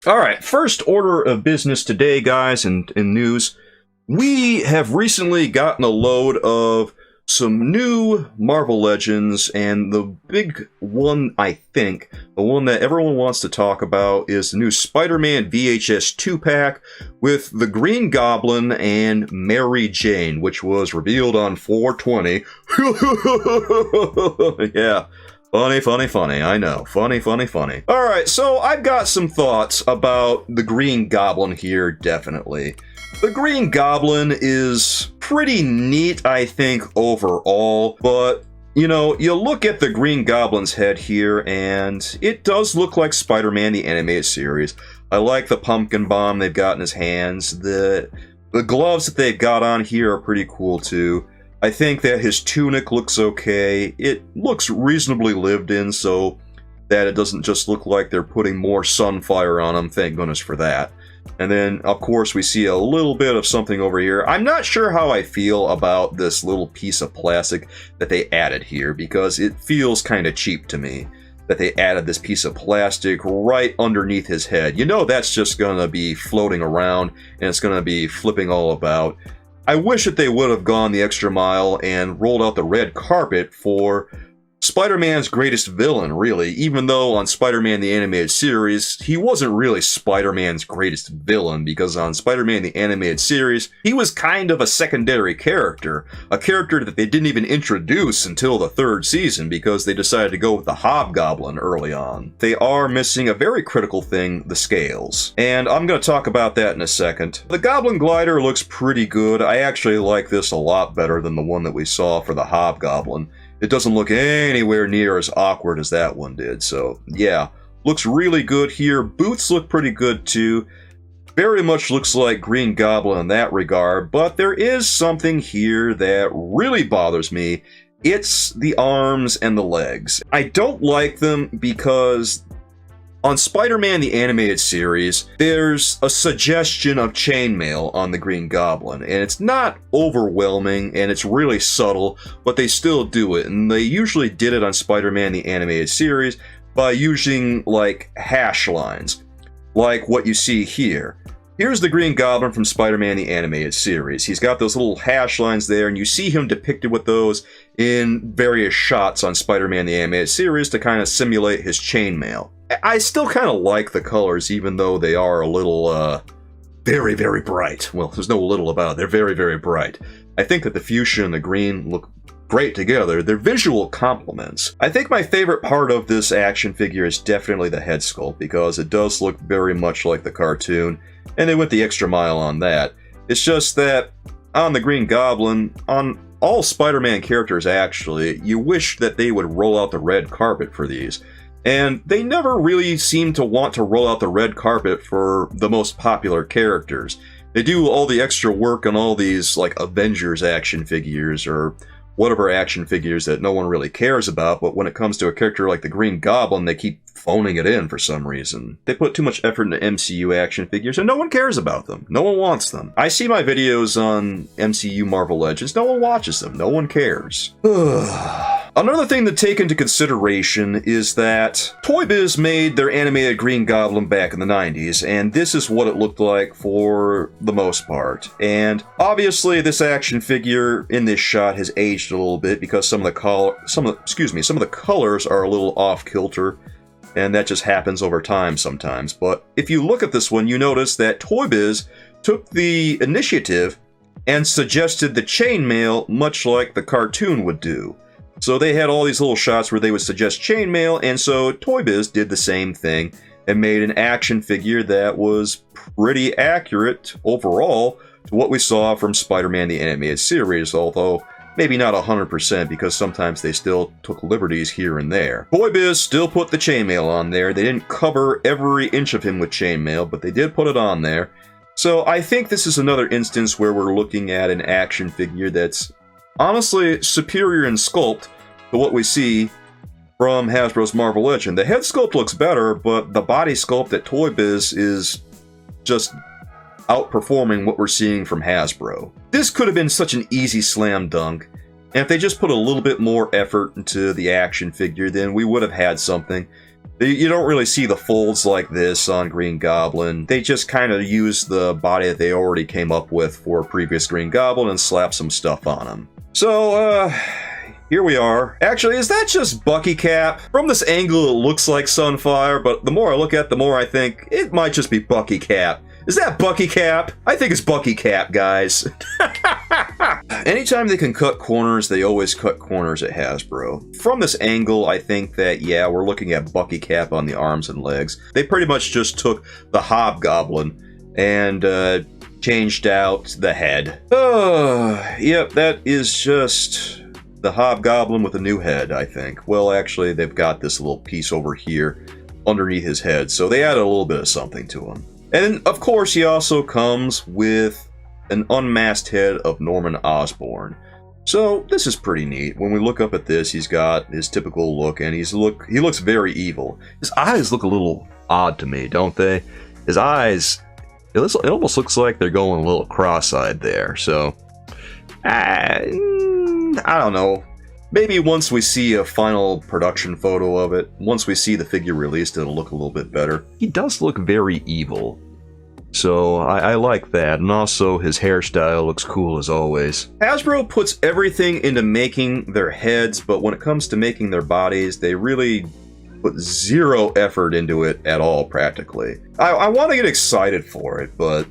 All right, first order of business today, guys, and in news, we have recently gotten a load of some new Marvel Legends, and the big one, I think, the one that everyone wants to talk about, is the new Spider-Man VHS 2-pack with the Green Goblin and Mary Jane, which was revealed on 4/20. Yeah. Funny, I know. Funny. Alright, so I've got some thoughts about the Green Goblin here, definitely. The Green Goblin is pretty neat, I think, overall, but, you know, you look at the Green Goblin's head here, and it does look like Spider-Man the Animated Series. I like the pumpkin bomb they've got in his hands. The gloves that they've got on here are pretty cool, too. I think that his tunic looks okay. It looks reasonably lived in, so that it doesn't just look like they're putting more sunfire on him. Thank goodness for that. And then, of course, we see a little bit of something over here. I'm not sure how I feel about this little piece of plastic that they added here, because it feels kind of cheap to me that they added this piece of plastic right underneath his head. You know that's just going to be floating around, and it's going to be flipping all about. I wish that they would have gone the extra mile and rolled out the red carpet for Spider-Man's greatest villain, really, even though on Spider-Man the Animated Series, he wasn't really Spider-Man's greatest villain, because on Spider-Man the Animated Series, he was kind of a secondary character, a character that they didn't even introduce until the third season, because they decided to go with the Hobgoblin early on. They are missing a very critical thing, the scales, and I'm going to talk about that in a second. The Goblin Glider looks pretty good. I actually like this a lot better than the one that we saw for the Hobgoblin. It doesn't look anywhere near as awkward as that one did, so yeah. Looks really good here. Boots look pretty good too. Very much looks like Green Goblin in that regard, but there is something here that really bothers me. It's the arms and the legs. I don't like them because on Spider-Man the Animated Series, there's a suggestion of chainmail on the Green Goblin, and it's not overwhelming, and it's really subtle, but they still do it, and they usually did it on Spider-Man the Animated Series by using, like, hash lines, like what you see here. Here's the Green Goblin from Spider-Man the Animated Series. He's got those little hash lines there, and you see him depicted with those in various shots on Spider-Man the Animated Series to kind of simulate his chainmail. I still kind of like the colors, even though they are a little, very, very bright. Well, there's no little about it. They're very, very bright. I think that the fuchsia and the green look great together. They're visual complements. I think my favorite part of this action figure is definitely the head sculpt, because it does look very much like the cartoon, and they went the extra mile on that. It's just that on the Green Goblin, on all Spider-Man characters actually, you wish that they would roll out the red carpet for these. And they never really seem to want to roll out the red carpet for the most popular characters. They do all the extra work on all these, like, Avengers action figures, or whatever action figures that no one really cares about, but when it comes to a character like the Green Goblin, they keep phoning it in for some reason. They put too much effort into MCU action figures, and no one cares about them. No one wants them. I see my videos on MCU Marvel Legends, no one watches them, no one cares. Another thing to take into consideration is that Toy Biz made their animated Green Goblin back in the 90s, and this is what it looked like for the most part. And obviously this action figure in this shot has aged a little bit because some of the colors are a little off kilter, and that just happens over time sometimes. But if you look at this one, you notice that Toy Biz took the initiative and suggested the chainmail much like the cartoon would do. So they had all these little shots where they would suggest chainmail, and so Toy Biz did the same thing and made an action figure that was pretty accurate overall to what we saw from Spider-Man the Animated Series, although maybe not 100% because sometimes they still took liberties here and there. Toy Biz still put the chainmail on there. They didn't cover every inch of him with chainmail, but they did put it on there. So I think this is another instance where we're looking at an action figure that's honestly superior in sculpt to what we see from Hasbro's Marvel Legend. The head sculpt looks better, but the body sculpt at Toy Biz is just outperforming what we're seeing from Hasbro. This could have been such an easy slam dunk, and if they just put a little bit more effort into the action figure, then we would have had something. You don't really see the folds like this on Green Goblin. They just kind of use the body that they already came up with for previous Green Goblin and slap some stuff on him. So, here we are. Actually, is that just Bucky Cap? From this angle, it looks like Sunfire, but the more I look at it, the more I think it might just be Bucky Cap. Is that Bucky Cap? I think it's Bucky Cap, guys. Anytime they can cut corners, they always cut corners at Hasbro. From this angle, I think that, yeah, we're looking at Bucky Cap on the arms and legs. They pretty much just took the Hobgoblin and changed out the head. Oh, yep, that is just the Hobgoblin with a new head, I think. Well, actually, they've got this little piece over here underneath his head, so they added a little bit of something to him. And, of course, he also comes with an unmasked head of Norman Osborn. So, this is pretty neat. When we look up at this, he's got his typical look, and he looks very evil. His eyes look a little odd to me, don't they? His eyes, it almost looks like they're going a little cross-eyed there, so... I don't know. Maybe once we see a final production photo of it, once we see the figure released, it'll look a little bit better. He does look very evil. So I like that, and also his hairstyle looks cool as always. Hasbro puts everything into making their heads, but when it comes to making their bodies, they really put zero effort into it at all, practically. I want to get excited for it, but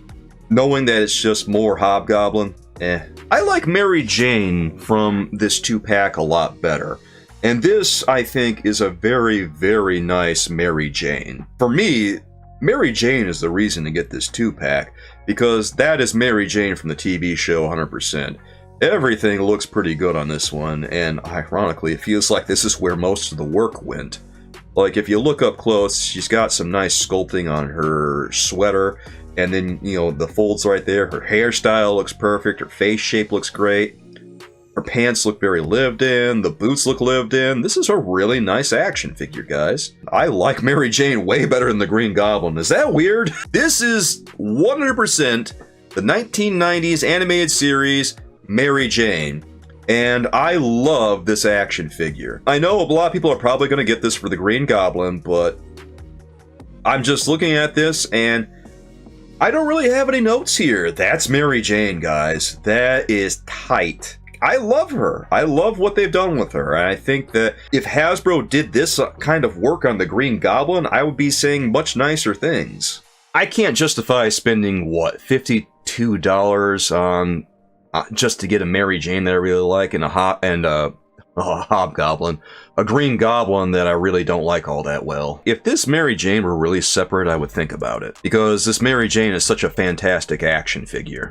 knowing that it's just more Hobgoblin, I like Mary Jane from this 2-pack a lot better. And this, I think, is a very, very nice Mary Jane. For me, Mary Jane is the reason to get this 2-pack, because that is Mary Jane from the TV show 100%. Everything looks pretty good on this one, and ironically, it feels like this is where most of the work went. Like, if you look up close, she's got some nice sculpting on her sweater, and then, you know, the folds right there. Her hairstyle looks perfect. Her face shape looks great. Her pants look very lived in. The boots look lived in. This is a really nice action figure, guys. I like Mary Jane way better than the Green Goblin. Is that weird? This is 100% the 1990s animated series Mary Jane. And I love this action figure. I know a lot of people are probably going to get this for the Green Goblin, but I'm just looking at this and I don't really have any notes here. That's Mary Jane, guys. That is tight. I love her. I love what they've done with her. And I think that if Hasbro did this kind of work on the Green Goblin, I would be saying much nicer things. I can't justify spending, what, $52 on just to get a Mary Jane that I really like and a Hobgoblin. A Green Goblin that I really don't like all that well. If this Mary Jane were released separate, I would think about it. Because this Mary Jane is such a fantastic action figure.